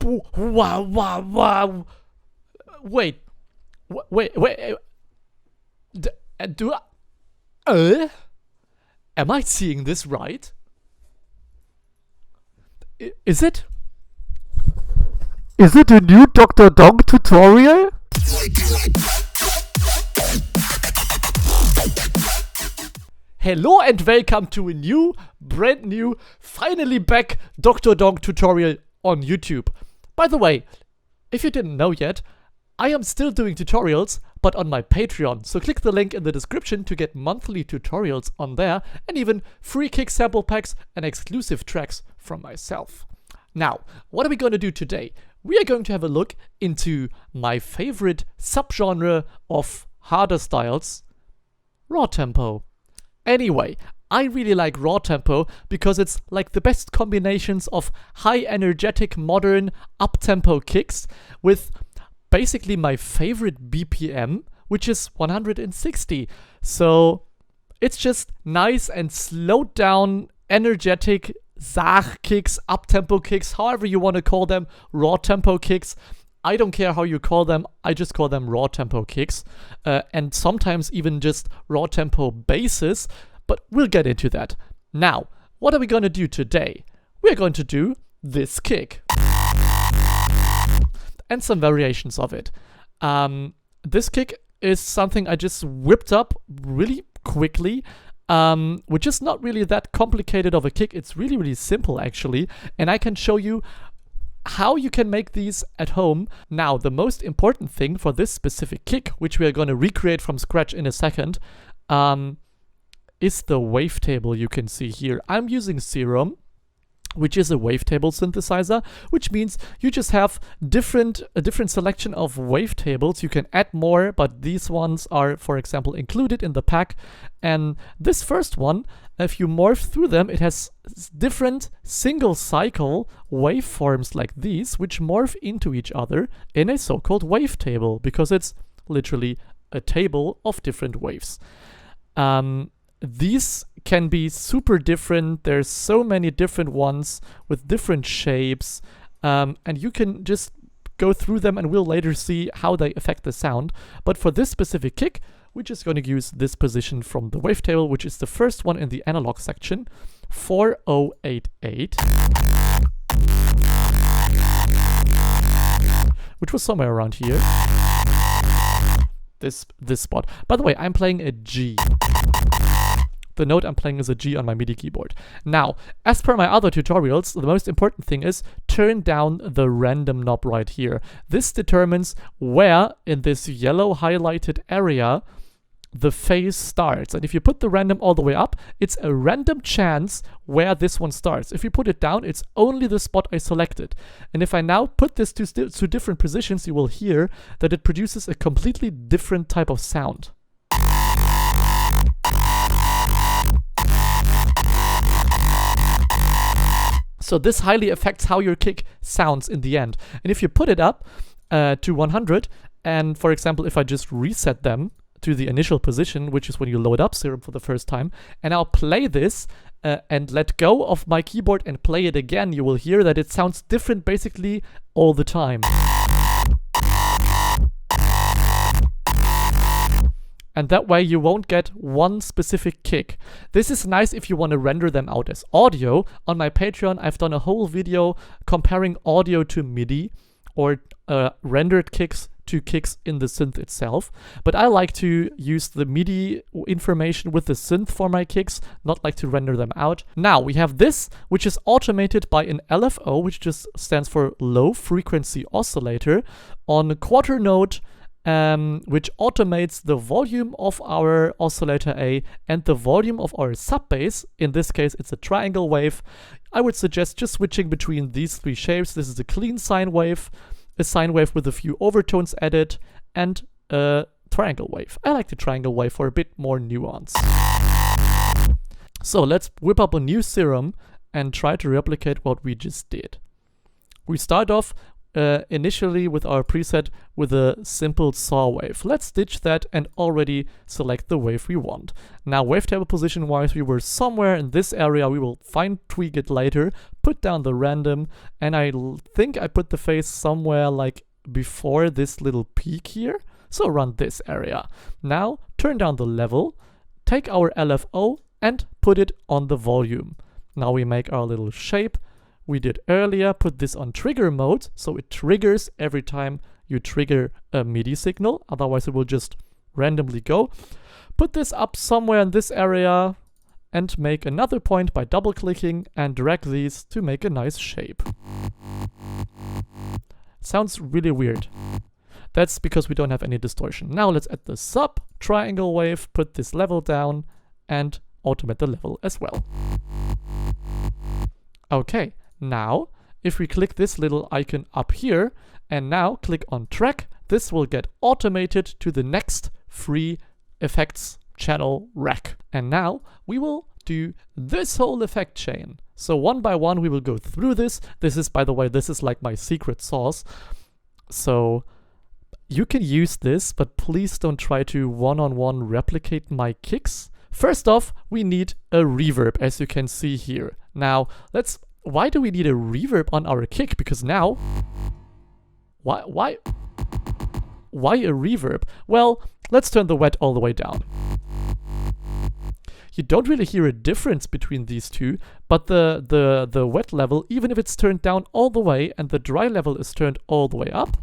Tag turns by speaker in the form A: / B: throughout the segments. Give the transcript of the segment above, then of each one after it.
A: Wow, wow, wow. Wait. Wait. Am I seeing this right? Is it? Is it a new Dr. Donk tutorial? Hello and welcome to a brand new, finally back Dr. Donk tutorial on YouTube. By the way, if you didn't know yet, I am still doing tutorials, but on my Patreon. So click the link in the description to get monthly tutorials on there and even free kick sample packs and exclusive tracks from myself. Now, what are we going to do today? We are going to have a look into my favorite subgenre of harder styles, raw tempo. Anyway, I really like raw tempo because it's like the best combinations of high energetic modern up-tempo kicks with basically my favorite BPM, which is 160. So it's just nice and slowed down, energetic Zag kicks, up-tempo kicks, however you want to call them, raw tempo kicks. I don't care how you call them, I just call them raw tempo kicks, and sometimes even just raw tempo basses, but we'll get into that. Now, what are we going to do today? We're going to do this kick and some variations of it. This kick is something I just whipped up really quickly, which is not really that complicated of a kick. It's really, really simple actually, and I can show you how you can make these at home. Now, the most important thing for this specific kick, which we are going to recreate from scratch in a second, is the wavetable you can see here. I'm using Serum, which is a wavetable synthesizer, which means you just have a different selection of wavetables. You can add more, but these ones are, for example, included in the pack. And this first one, if you morph through them, it has different single cycle waveforms like these, which morph into each other in a so-called wavetable, because it's literally a table of different waves. These can be super different. There's so many different ones with different shapes, and you can just go through them and we'll later see how they affect the sound. But for this specific kick, we're just going to use this position from the wavetable, which is the first one in the analog section, 4088, which was somewhere around here. This spot. By the way, I'm playing a G. The note I'm playing is a G on my MIDI keyboard. Now, as per my other tutorials, the most important thing is turn down the random knob right here. This determines where in this yellow highlighted area the phase starts. And if you put the random all the way up, it's a random chance where this one starts. If you put it down, it's only the spot I selected. And if I now put this to different positions, you will hear that it produces a completely different type of sound. So this highly affects how your kick sounds in the end. And if you put it up to 100, and for example, if I just reset them to the initial position, which is when you load up Serum for the first time, and I'll play this and let go of my keyboard and play it again, you will hear that it sounds different basically all the time. And that way you won't get one specific kick. This is nice if you want to render them out as audio. On my Patreon, I've done a whole video comparing audio to MIDI or rendered kicks to kicks in the synth itself. But I like to use the MIDI information with the synth for my kicks, not like to render them out. Now we have this, which is automated by an LFO, which just stands for low frequency oscillator, on a quarter note, which automates the volume of our oscillator A and the volume of our sub bass. In this case, it's a triangle wave. I would suggest just switching between these three shapes. This is a clean sine wave, a sine wave with a few overtones added, and a triangle wave. I like the triangle wave for a bit more nuance. So let's whip up a new Serum and try to replicate what we just did. We start off initially with our preset with a simple saw wave. Let's ditch that and already select the wave we want. Now wavetable position wise, we were somewhere in this area. We will fine tweak it later, put down the random, and I think I put the phase somewhere like before this little peak here. So around this area. Now turn down the level, take our LFO and put it on the volume. Now we make our little shape we did earlier, put this on trigger mode, so it triggers every time you trigger a MIDI signal, otherwise it will just randomly go. Put this up somewhere in this area and make another point by double clicking and drag these to make a nice shape. Sounds really weird. That's because we don't have any distortion. Now let's add the sub triangle wave, put this level down and automate the level as well. Okay. Now, if we click this little icon up here and now click on track, this will get automated to the next free effects channel rack. And now we will do this whole effect chain. So one by one we will go through this. This is, by the way, this is like my secret sauce. So you can use this, but please don't try to one-on-one replicate my kicks. First off, we need a reverb, as you can see here. Now, why do we need a reverb on our kick? Because now, why a reverb? Well, let's turn the wet all the way down. You don't really hear a difference between these two, but the wet level, even if it's turned down all the way and the dry level is turned all the way up,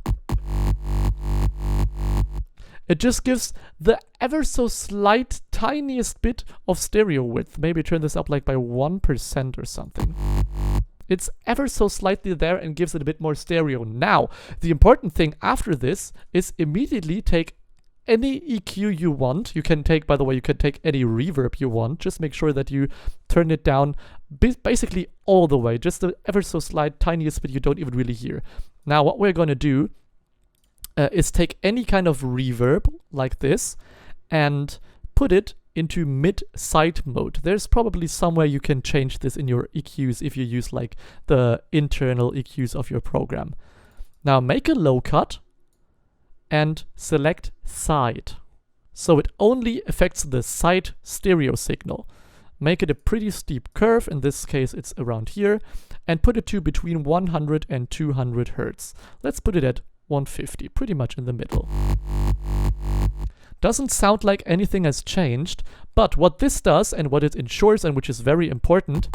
A: it just gives the ever so slight tiniest bit of stereo width. Maybe turn this up like by 1% or something. It's ever so slightly there and gives it a bit more stereo. Now, the important thing after this is immediately take any EQ you want. You can take, by the way, you can take any reverb you want. Just make sure that you turn it down basically all the way. Just the ever so slight tiniest bit you don't even really hear. Now, what we're going to do is take any kind of reverb like this and put it into mid-side mode. There's probably somewhere you can change this in your EQs if you use like the internal EQs of your program. Now make a low cut and select side. So it only affects the side stereo signal. Make it a pretty steep curve, in this case it's around here, and put it to between 100 and 200 Hertz. Let's put it at 150, pretty much in the middle. Doesn't sound like anything has changed, but what this does and what it ensures, and which is very important,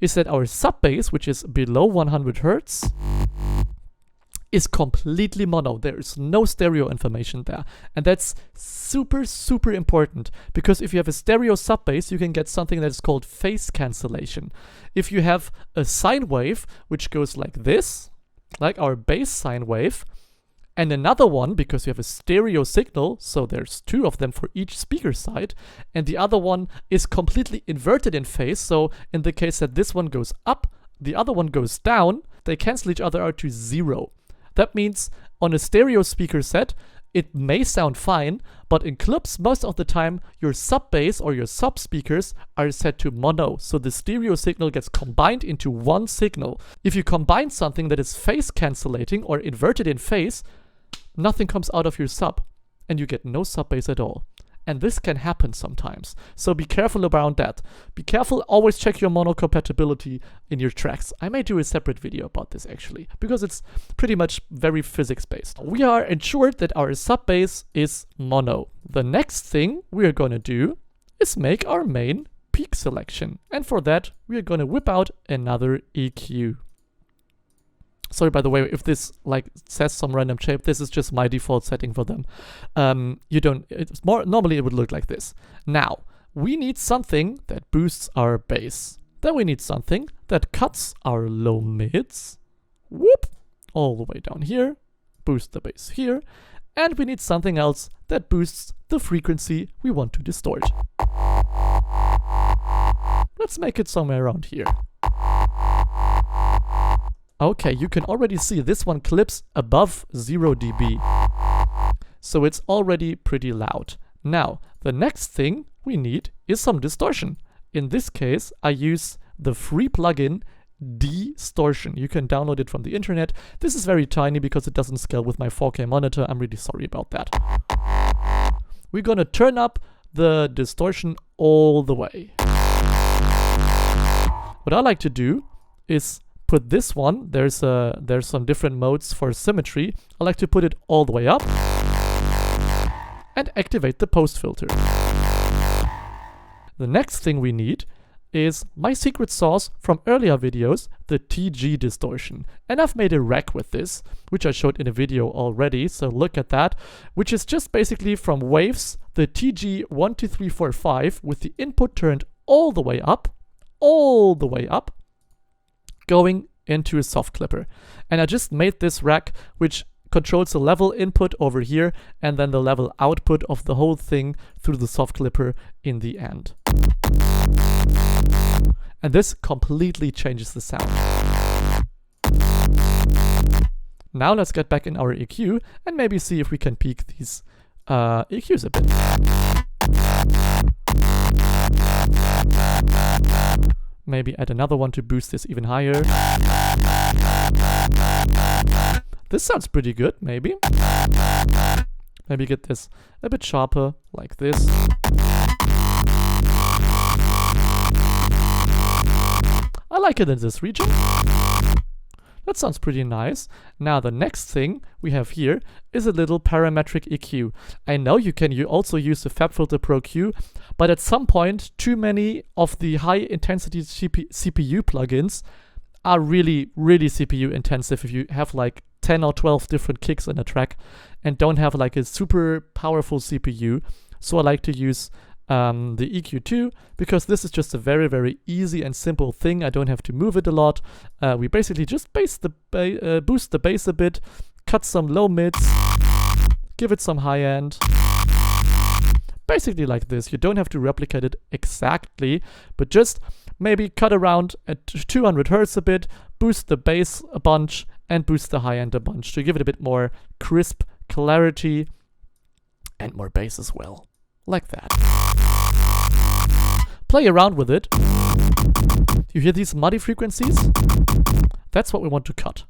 A: is that our sub bass, which is below 100 Hertz, is completely mono. There is no stereo information there. And that's super, super important, because if you have a stereo sub bass, you can get something that is called phase cancellation. If you have a sine wave, which goes like this, like our bass sine wave, and another one, because you have a stereo signal, so there's two of them for each speaker side, and the other one is completely inverted in phase, so in the case that this one goes up, the other one goes down, they cancel each other out to 0. That means on a stereo speaker set, it may sound fine, but in clubs, most of the time, your sub bass or your sub speakers are set to mono. So the stereo signal gets combined into one signal. If you combine something that is phase cancellating or inverted in phase, nothing comes out of your sub and you get no sub bass at all. And this can happen sometimes. So be careful around that. Be careful, always check your mono compatibility in your tracks. I may do a separate video about this actually, because it's pretty much very physics based. We are ensured that our sub bass is mono. The next thing we are going to do is make our main peak selection. And for that, we are going to whip out another EQ. Sorry, by the way, if this like says some random shape, this is just my default setting for them. It's more, normally it would look like this. Now, we need something that boosts our bass. Then we need something that cuts our low mids, whoop, all the way down here, boost the bass here. And we need something else that boosts the frequency we want to distort. Let's make it somewhere around here. Okay, you can already see this one clips above 0 dB. So it's already pretty loud. Now, the next thing we need is some distortion. In this case, I use the free plugin Distortion. You can download it from the internet. This is very tiny because it doesn't scale with my 4K monitor. I'm really sorry about that. We're gonna turn up the distortion all the way. What I like to do is put this one, there's some different modes for symmetry. I like to put it all the way up and activate the post filter. The next thing we need is my secret sauce from earlier videos, the TG distortion. And I've made a rack with this, which I showed in a video already, so look at that, which is just basically from waves, the TG 1, 2, 3, 4, 5, with the input turned all the way up, going into a soft clipper. And I just made this rack, which controls the level input over here, and then the level output of the whole thing through the soft clipper in the end. And this completely changes the sound. Now let's get back in our EQ and maybe see if we can peak these EQs a bit. Maybe add another one to boost this even higher. This sounds pretty good, maybe. Maybe get this a bit sharper, like this. I like it in this region. That sounds pretty nice. Now the next thing we have here is a little parametric EQ. I know you can also use the FabFilter Pro Q, but at some point too many of the high intensity CPU plugins are really CPU intensive if you have like 10 or 12 different kicks in a track and don't have like a super powerful CPU. So I like to use the EQ2 because this is just a very easy and simple thing. I don't have to move it a lot. We basically just boost the bass a bit, cut some low mids, give it some high end. Basically like this. You don't have to replicate it exactly, but just maybe cut around at 200 Hertz a bit, boost the bass a bunch, and boost the high end a bunch to give it a bit more crisp clarity and more bass as well. Like that. Play around with it. You hear these muddy frequencies? That's what we want to cut.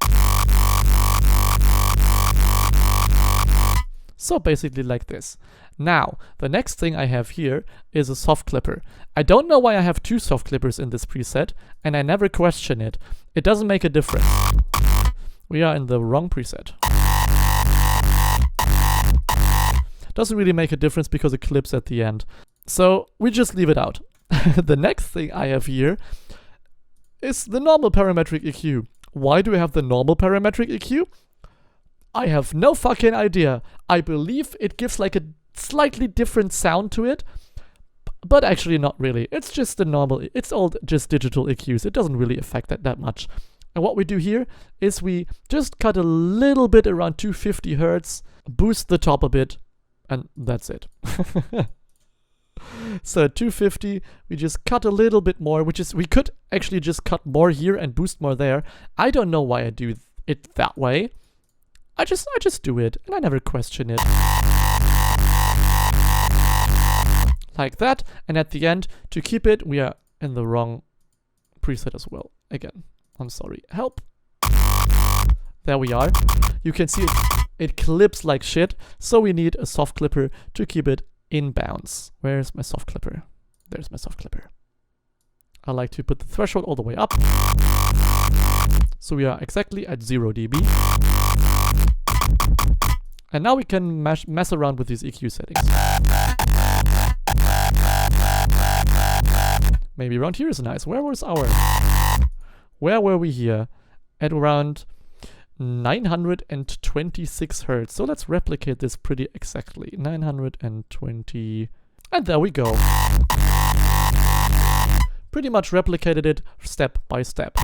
A: So basically like this. Now, the next thing I have here is a soft clipper. I don't know why I have two soft clippers in this preset, and I never question it. It doesn't make a difference. We are in the wrong preset. Doesn't really make a difference because it clips at the end. So we just leave it out. The next thing I have here is the normal parametric EQ. Why do I have the normal parametric EQ? I have no fucking idea. I believe it gives like a slightly different sound to it, but actually not really. It's just the normal, it's all just digital EQs. It doesn't really affect that much. And what we do here is we just cut a little bit around 250 Hertz, boost the top a bit, and that's it. So 250, we just cut a little bit more, which is, we could actually just cut more here and boost more there. I don't know why I do it that way. I just do it, and I never question it. Like that, and at the end, to keep it, we are in the wrong preset as well. Again, I'm sorry. Help. There we are. You can see it clips like shit, so we need a soft clipper to keep it in bounds. Where's my soft clipper? There's my soft clipper. I like to put the threshold all the way up. So we are exactly at 0 dB. And now we can mess around with these EQ settings. Maybe around here is nice. Where were we here? At around 926 Hertz. So let's replicate this pretty exactly. 920. And there we go. Pretty much replicated it step by step.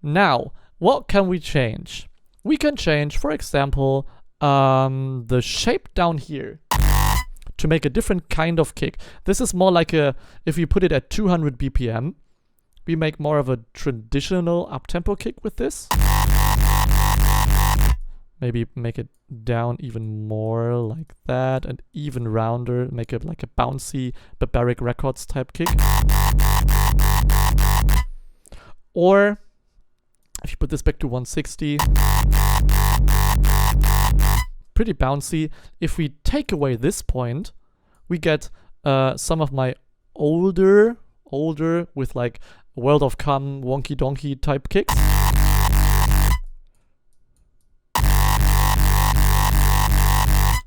A: Now, what can we change? We can change, for example, the shape down here to make a different kind of kick. This is more like if you put it at 200 BPM, we make more of a traditional uptempo kick with this. Maybe make it down even more like that, and even rounder, make it like a bouncy Barbaric Records type kick. Or if you put this back to 160, pretty bouncy. If we take away this point, we get some of my older with like World of Cum, wonky donkey type kicks.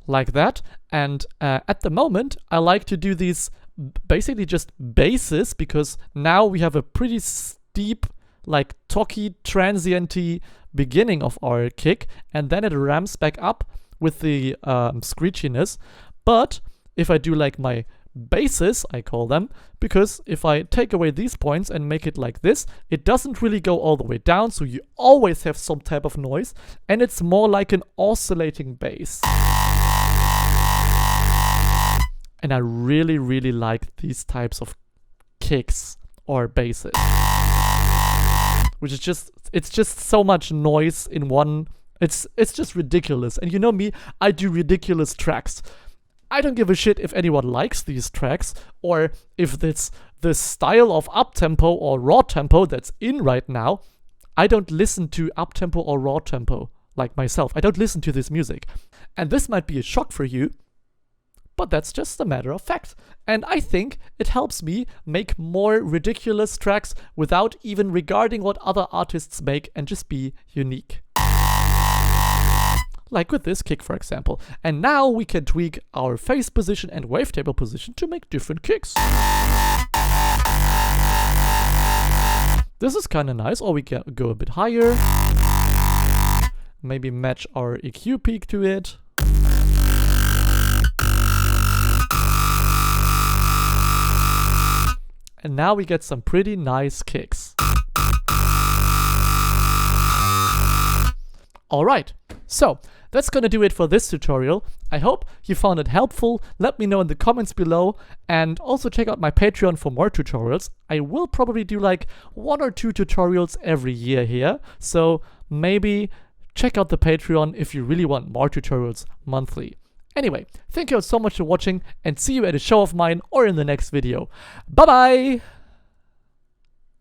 A: Like that. And at the moment, I like to do these basically just basses, because now we have a pretty steep, like talky, transienty beginning of our kick, and then it ramps back up with the screechiness. But if I do like my basses, I call them, because if I take away these points and make it like this, it doesn't really go all the way down, so you always have some type of noise, and it's more like an oscillating bass. And I really, really like these types of kicks or basses. Which is just, it's just so much noise in one. It's just ridiculous. And you know me, I do ridiculous tracks. I don't give a shit if anyone likes these tracks, or if it's the style of up-tempo or raw tempo that's in right now. I don't listen to up-tempo or raw tempo like myself. I don't listen to this music. And this might be a shock for you, but that's just a matter of fact. And I think it helps me make more ridiculous tracks without even regarding what other artists make, and just be unique. Like with this kick, for example. And now we can tweak our phase position and wavetable position to make different kicks. This is kind of nice. Or we can go a bit higher. Maybe match our EQ peak to it. And now we get some pretty nice kicks. Alright, so that's gonna do it for this tutorial. I hope you found it helpful. Let me know in the comments below, and also check out my Patreon for more tutorials. I will probably do like 1 or 2 tutorials every year here, so maybe check out the Patreon if you really want more tutorials monthly. Anyway, thank you all so much for watching, and see you at a show of mine or in the next video. Bye bye!